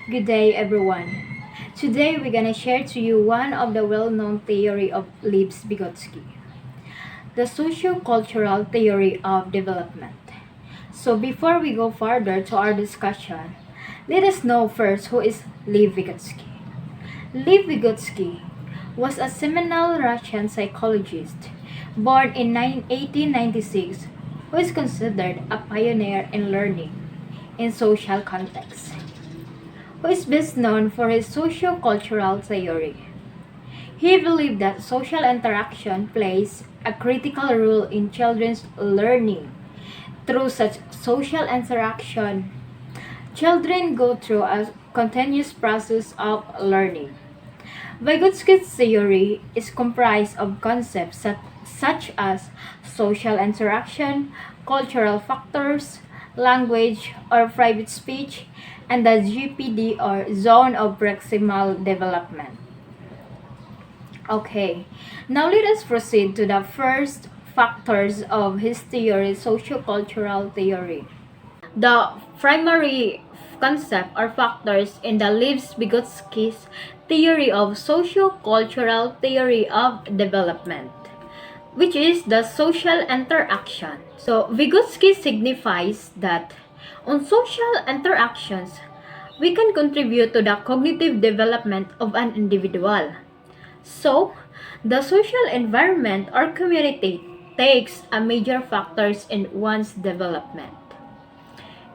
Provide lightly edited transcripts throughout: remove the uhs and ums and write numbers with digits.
Good day, everyone. Today, we're gonna share to you one of the well-known theory of Leib Vygotsky, the socio-cultural theory of development. So, before we go further to our discussion, let us know first who is Leib Vygotsky. Leib Vygotsky was a seminal Russian psychologist born in 1896 who is considered a pioneer in learning in social contexts, who is best known for his socio-cultural theory. He believed that social interaction plays a critical role in children's learning. Through such social interaction, children go through a continuous process of learning. Vygotsky's theory is comprised of concepts such as social interaction, cultural factors, language or private speech, and the GPD or zone of proximal development. Okay, now let us proceed to the first factors of his theory, sociocultural theory. The primary concept or factors in the Leibniz-Vygotsky's theory of socio-cultural theory of development, which is the social interaction. So, Vygotsky signifies that on social interactions, we can contribute to the cognitive development of an individual. So, the social environment or community takes a major factors in one's development.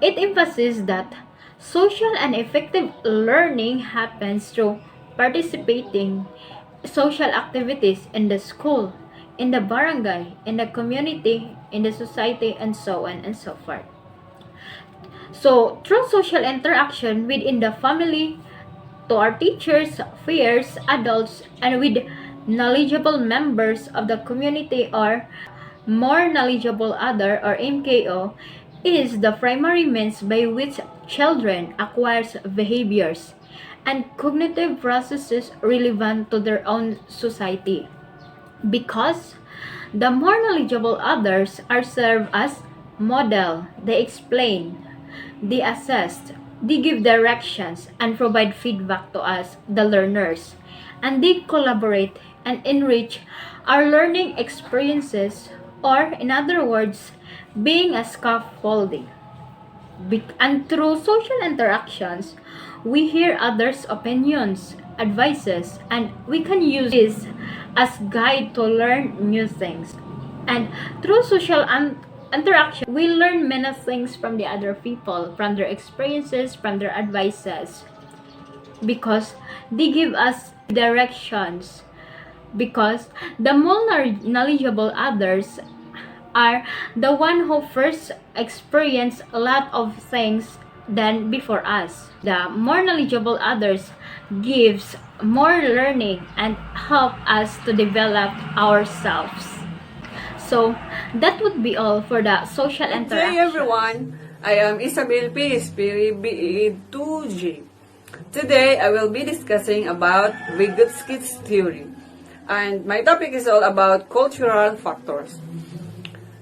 It emphasizes that social and effective learning happens through participating social activities in the school, in the barangay, in the community, in the society, and so on and so forth. So, through social interaction within the family, to our teachers, peers, adults, and with knowledgeable members of the community or more knowledgeable other or MKO, is the primary means by which children acquires behaviors and cognitive processes relevant to their own society. Because the more knowledgeable others are served as model, they explain, they assess, they give directions and provide feedback to us, the learners, and they collaborate and enrich our learning experiences, or in other words, being a scaffolding. And through social interactions, we hear others' opinions, advices, and we can use this as guide to learn new things. And through social interaction, we learn many things from the other people, from their experiences, from their advices, because they give us directions. Because the more knowledgeable others are the one who first experience a lot of things than before us. The more knowledgeable others gives more learning and help us to develop ourselves. So that would be all for the social interaction. Hey everyone, I am Isabel P. Espiri BE2G. Today I will be discussing about Vygotsky's theory, and my topic is all about cultural factors.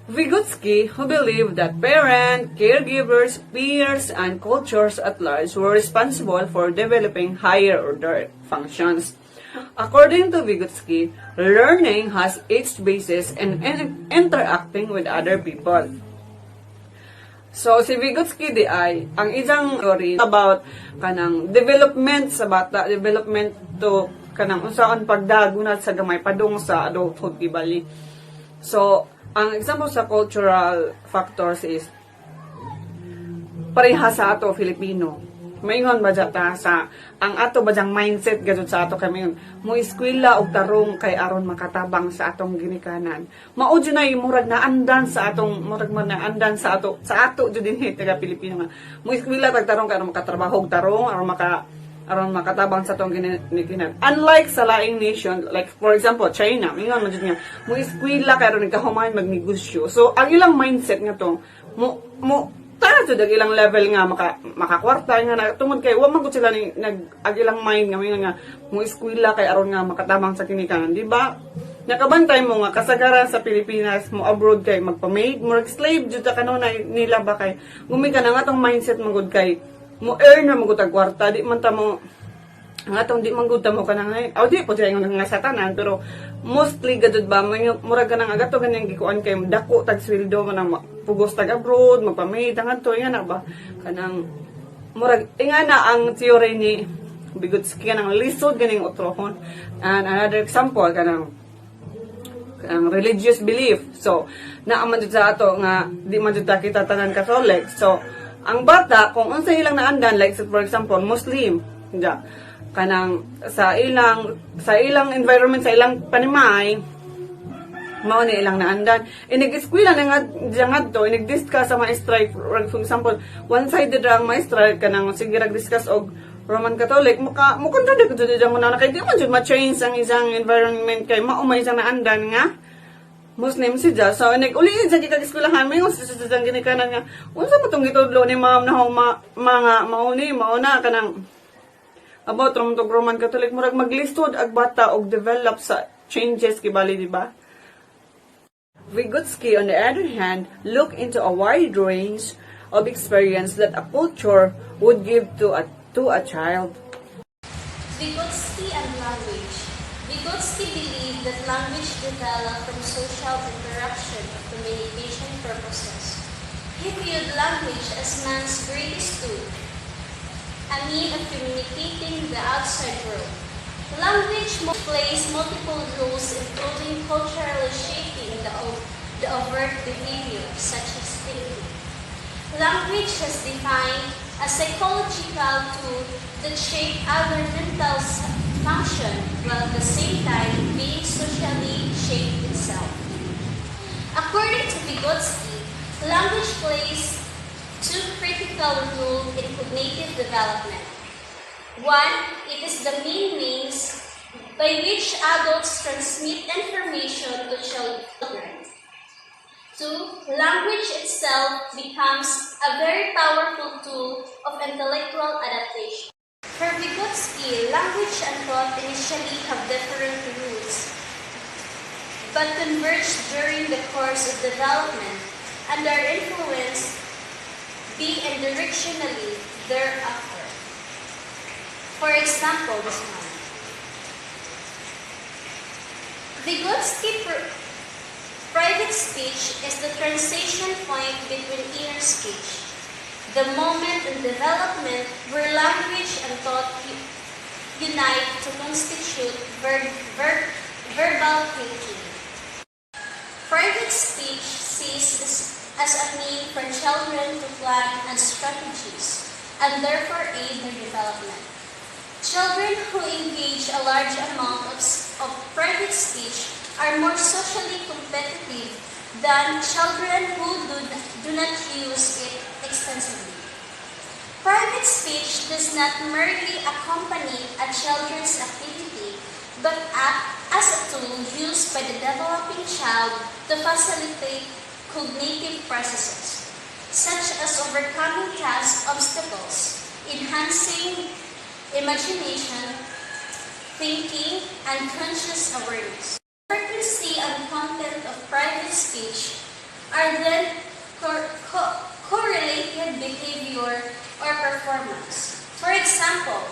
Vygotsky, who believed that parents, caregivers, peers, and cultures at large were responsible for developing higher order functions. According to Vygotsky, learning has its basis in interacting with other people. So, si Vygotsky di ay, ang isang theory about kanang development sa bata, development to kanang unsaon pagdagunat sa gamay padung sa adulthood gibali. So, ang example sa cultural factors is pareha sa ato Filipino. Maingon ba ta sa ang ato ba mindset gadto sa ato kami mo eskwela og tarong kay aron makatabang sa atong ginikanan. Mao jud na murag na andan sa atong murag man na andan sa ato jud dinhi taga Pilipino nga. Mo eskwela tag tarong kay aron makatrabaho og tarong aron makatabang sa atong ginikanan. Unlike sa laing nation, like for example China, mingon man jud nga mo eskwela kay aron nagkahuman magnegosyo. So ang ilang mindset nga to mo tara jud ang ilang level nga makakwarta nga na tungod kay wa man gud sila ni ag ilang mind nga mo eskwela kay aron nga makatabang sa kinikanan, di ba? Nakabantay mo nga kasagaran sa Pilipinas mo abroad kay magpa-maid mo slave jud ta kanunay nila ba kay gumi ka na nga tong mindset mo gud kay mo earn na magutag kwarta, di man ta mo ang atong di man gud ta mo kanang aw di po siya nga satanan pero mostly gadud ba murag ka nang agato ganyang gikuan kay dako tag sweldo man ang pugos tag abroad magpamay tangan to nga na ba kanang murag ingana ang theory ni Vygotsky kanang lisod ganing utrohon. And another example kanang ang religious belief. So, naaman jud sa ato nga di man jud ta kita tanan Catholic. So, ang bata kung unsa ilang naandan like for example Muslim, ja, kanang sa ilang environment sa ilang panimay mao ni ilang naandan inig-eskwela na nga diyan ngadto inig-discuss sa maestra for example one-sided ang maestra kanang sige rag-discuss og Roman Catholic mo contradict jud diyan mo na kay di man jud ma-change ang isang environment kay mao may isang naandan nga Muslim si Ja. So, uli sa kikag-eskwelahan, may unsa sa ginikanan nga, unsa mo itong gitudlo ni ma'am na mga mauna ka ng about Roman Catholic, murag maglistod ag bata og develop sa changes kibali, di ba? Vygotsky, on the other hand, look into a wide range of experience that a culture would give to a child. Vygotsky and language. Vygotsky believed that language developed from social interaction of communication purposes. He viewed language as man's greatest tool, a means of communicating the outside world. Language plays multiple roles, including culturally shaping the overt behavior, such as thinking. Language has defined a psychological tool that shapes our mental function while at the same time being socially shaped itself. According to Vygotsky, language plays two critical roles in cognitive development. One, it is the main means by which adults transmit information to children. Two, language itself becomes a very powerful tool of intellectual adaptation. For Vygotsky, language and thought initially have different roots, but converge during the course of development and are influenced bidirectionally thereafter. For example, this one. Vygotsky private speech is the transition point between inner speech, the moment in development where language and thought unite to constitute verbal thinking. Private speech sees as a means for children to plan and strategies and therefore aid their development. Children who engage a large amount of private speech are more socially competitive than children who do not use it extensively. Private speech does not merely accompany a children's activity, but act as a tool used by the developing child to facilitate cognitive processes, such as overcoming task obstacles, enhancing imagination, thinking, and conscious awareness. Frequency and content of private speech are then correlated behavior or performance. For example,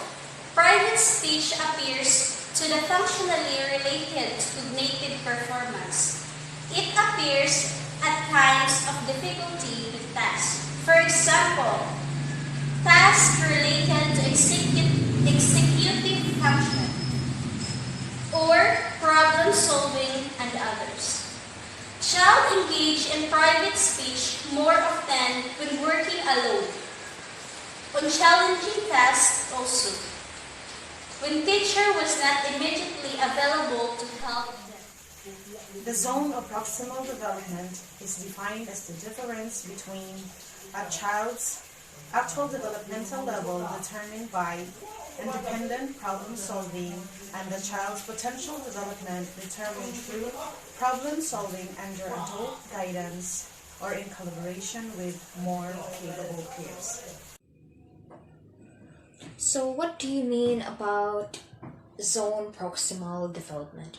private speech appears to the functionally related to cognitive performance. It appears at times of difficulty with tasks. For example, tasks related to executive function or problem solving and others. Child engage in private speech more often when working alone, on challenging tasks also, when teacher was not immediately available to help them. The zone of proximal development is defined as the difference between a child's actual developmental level determined by independent problem solving and the child's potential development determined through problem solving under adult guidance or in collaboration with more capable peers. So what do you mean about zone proximal development?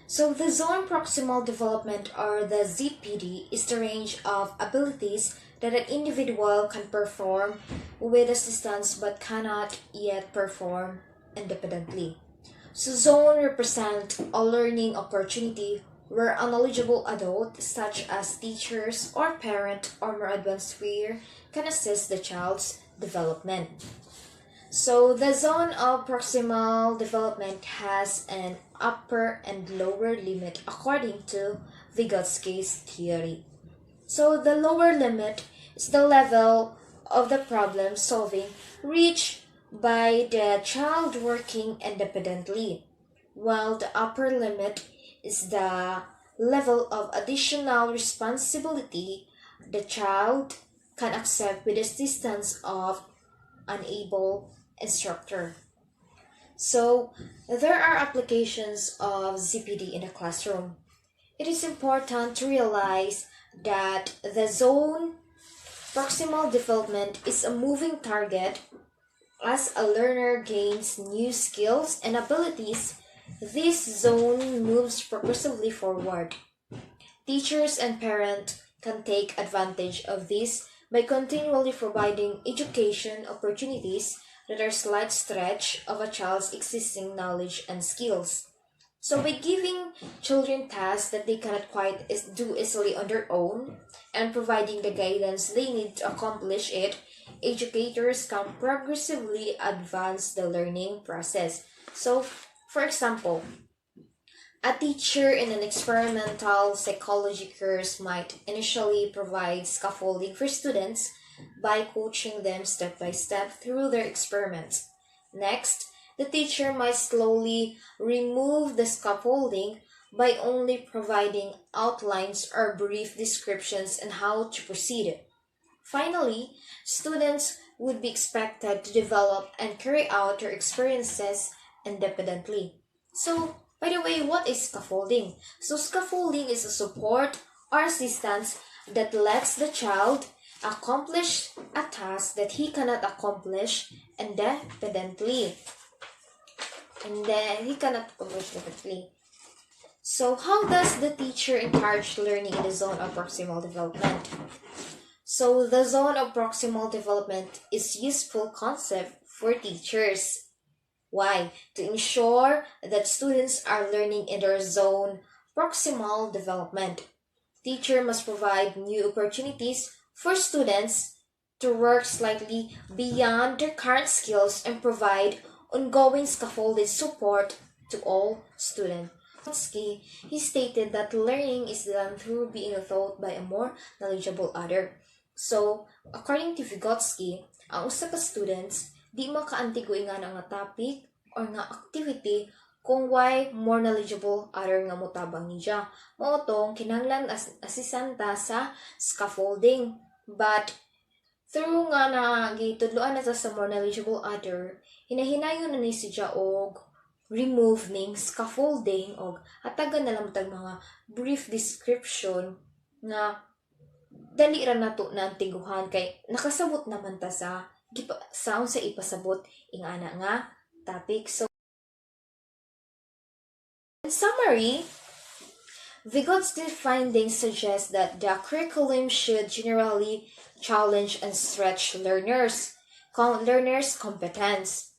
So the zone proximal development, or the ZPD, is the range of abilities that an individual can perform with assistance but cannot yet perform independently. So zone represent a learning opportunity where a knowledgeable adult, such as teachers or parent or more advanced peer, can assist the child's development. So the zone of proximal development has an upper and lower limit according to Vygotsky's theory. So the lower limit is the level of the problem solving reached by the child working independently, while the upper limit is the level of additional responsibility the child can accept with the assistance of an able instructor. So there are applications of ZPD in the classroom. It is important to realize that the zone proximal development is a moving target. As a learner gains new skills and abilities, this zone moves progressively forward. Teachers and parents can take advantage of this by continually providing education opportunities that are slight stretch of a child's existing knowledge and skills. So by giving children tasks that they cannot quite do easily on their own and providing the guidance they need to accomplish it, educators can progressively advance the learning process. So, for example, a teacher in an experimental psychology course might initially provide scaffolding for students by coaching them step by step through their experiments. Next, the teacher might slowly remove the scaffolding by only providing outlines or brief descriptions on how to proceed. Finally, students would be expected to develop and carry out their experiences independently. So, by the way, what is scaffolding? So, scaffolding is a support or assistance that lets the child accomplish a task that he cannot accomplish independently. And then he cannot accomplish independently. So, how does the teacher encourage learning in the zone of proximal development? So, the zone of proximal development is useful concept for teachers. Why? To ensure that students are learning in their zone proximal development. Teacher must provide new opportunities for students to work slightly beyond their current skills and provide ongoing scaffolded support to all students. Vygotsky, he stated that learning is done through being taught by a more knowledgeable other. So, according to Vygotsky, ang usa ka students di makaantigo nga nga topic or nga activity kung why more knowledgeable other nga motabang niya. Mao tong kinahanglan asisanta sa scaffolding. But through nga na gitudloan na sa more knowledgeable other, hinahinayon na ni siya og remove ning scaffolding og hatagan na lang tag mga brief description nga dali ra nato na antiguhan kay nakasabot naman ta sa sa ipasabot ingana nga topic. So in summary, Vygotsky's findings suggest that the curriculum should generally challenge and stretch learners' competence.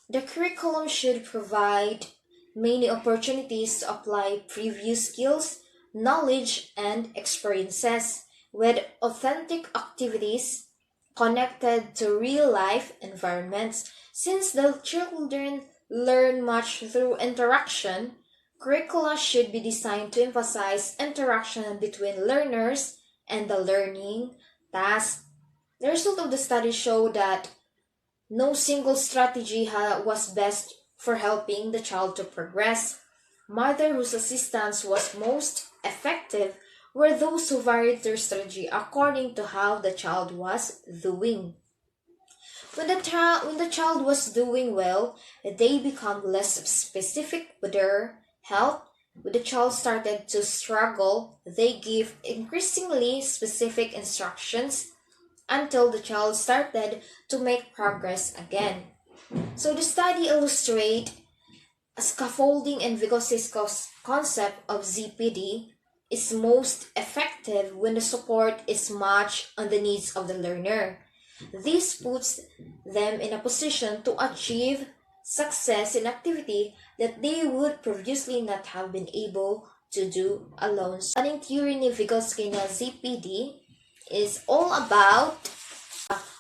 The curriculum should provide many opportunities to apply previous skills, knowledge, and experiences with authentic activities connected to real-life environments. Since the children learn much through interaction, curricula should be designed to emphasize interaction between learners and the learning task. The result of the study showed that no single strategy was best for helping the child to progress. Mother whose assistance was most effective were those who varied their strategy according to how the child was doing. When the child was doing well, they become less specific with their health. When the child started to struggle, they give increasingly specific instructions until the child started to make progress again. So the study illustrates scaffolding and Vygotski's concept of ZPD is most effective when the support is matched on the needs of the learner. This puts them in a position to achieve success in activity that they would previously not have been able to do alone. So, learning theory ni Vygotsky na ZPD is all about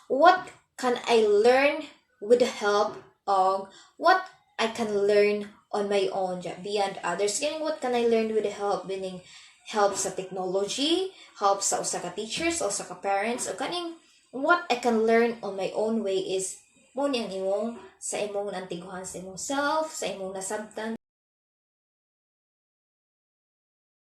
what can I learn with the help of what I can learn on my own beyond others. Kaya what can I learn with the help, meaning help sa technology, help sa usa ka teachers o sa ka parents, o kaning what I can learn on my own way is mo ni ang imong sa imong nantiguhan sa imong self, sa imong nasabtan